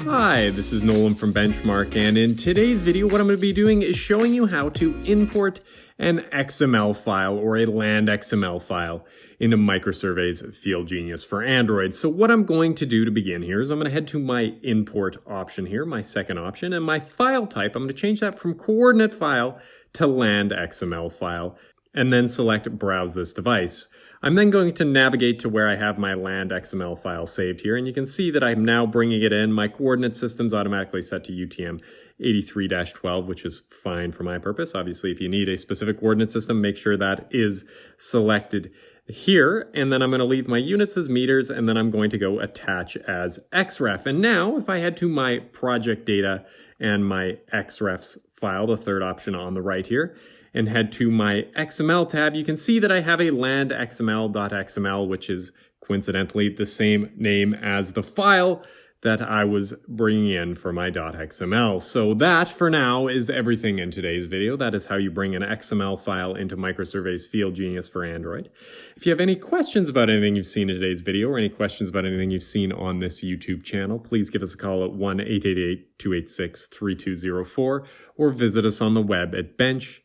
Hi, this is Nolan from Benchmark, and in today's video what I'm going to be doing is showing you how to import an XML file or a LandXML file into MicroSurvey's FieldGenius for Android. So what I'm going to do to begin here is I'm going to head to my import option here, my second option, and my file type, I'm going to change that from coordinate file to LandXML file, and then select Browse this device. I'm then going to navigate to where I have my LandXML file saved here, and you can see that I'm now bringing it in. My coordinate system's automatically set to UTM 83-12, which is fine for my purpose. Obviously, if you need a specific coordinate system, make sure that is selected here. And then I'm going to leave my units as meters, and then I'm going to go attach as XREF. And now, if I head to my project data and my XREFs file, the third option on the right here, and head to my XML tab, you can see that I have a landxml.xml, which is coincidentally the same name as the file that I was bringing in for my .xml. So that, for now, is everything in today's video. That is how you bring an XML file into MicroSurvey's FieldGenius for Android. If you have any questions about anything you've seen in today's video or any questions about anything you've seen on this YouTube channel, please give us a call at 1-888-286-3204 or visit us on the web at bench-mark.ca.